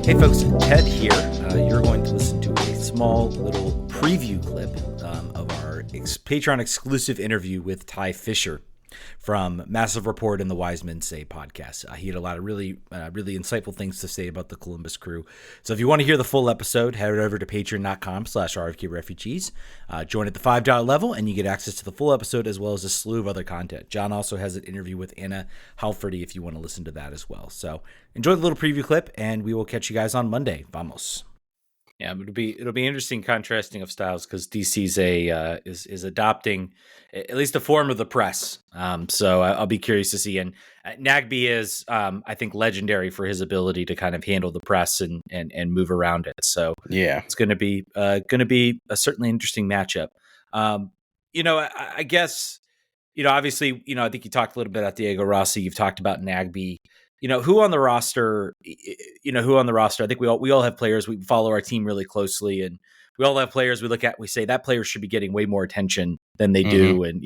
Hey folks, Ted here. You're going to listen to a small little preview clip of our Patreon exclusive interview with Ty Fisher from Massive Report and the Wise Men Say podcast. He had a lot of really insightful things to say about the Columbus Crew. So if you want to hear the full episode, head over to patreon.com/RFKrefugees. Join at the $5 level and you get access to the full episode as well as a slew of other content. John also has an interview with Anna Halferty if you want to listen to that as well. So enjoy the little preview clip and we will catch you guys on Monday. Vamos. Yeah, it'll be interesting contrasting of styles because DC's is adopting at least a form of the press. So I'll be curious to see. And Nagbe is, I think, legendary for his ability to kind of handle the press and move around it. So yeah, it's going to be a certainly interesting matchup. I guess obviously I think you talked a little bit about Diego Rossi. You've talked about Nagbe. Who on the roster, I think we all have players. We follow our team really closely and we all have players we look at, we say that player should be getting way more attention than they do. And,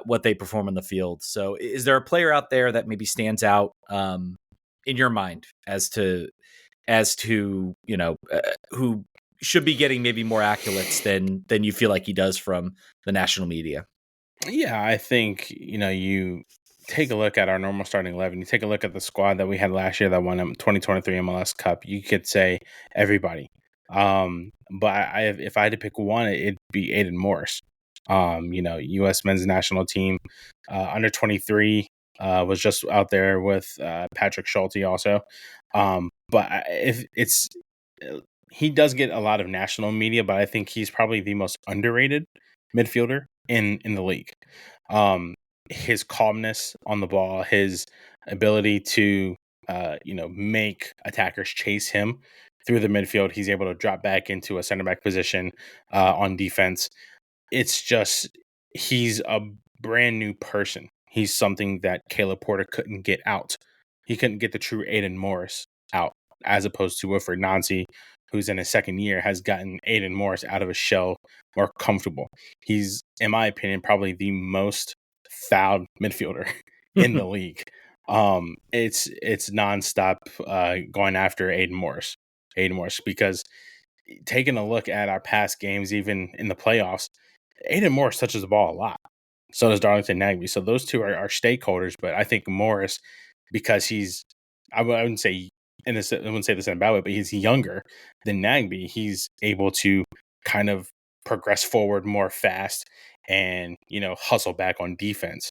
what they perform on the field. So is there a player out there that maybe stands out in your mind as to who should be getting maybe more accolades than you feel like he does from the national media? Yeah, I think, you take a look at our normal starting 11. You take a look at the squad that we had last year that won 2023 MLS Cup. You could say everybody. But if I had to pick one, it'd be Aiden Morris. U.S. men's national team, under 23, was just out there with Patrick Schulte also. He does get a lot of national media, but I think he's probably the most underrated midfielder in the league. His calmness on the ball, his ability to make attackers chase him through the midfield. He's able to drop back into a center back position on defense. It's just he's a brand new person. He's something that Caleb Porter couldn't get out. He couldn't get the true Aiden Morris out, as opposed to Wilfred Nancy, who's in his second year, has gotten Aiden Morris out of his shell, more comfortable. He's, in my opinion, probably the most fouled midfielder in the league. It's nonstop going after Aiden Morris, because taking a look at our past games, even in the playoffs, Aiden Morris touches the ball a lot. So does Darlington Nagbe. So those two are stakeholders, but I think Morris, because he's, I wouldn't say I wouldn't say this in a bad way, but he's younger than Nagbe. He's able to kind of progress forward more fast and, hustle back on defense.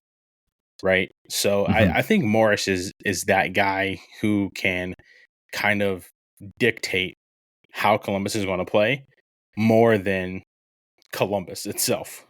Right. So I think Morris is that guy who can kind of dictate how Columbus is going to play more than Columbus itself.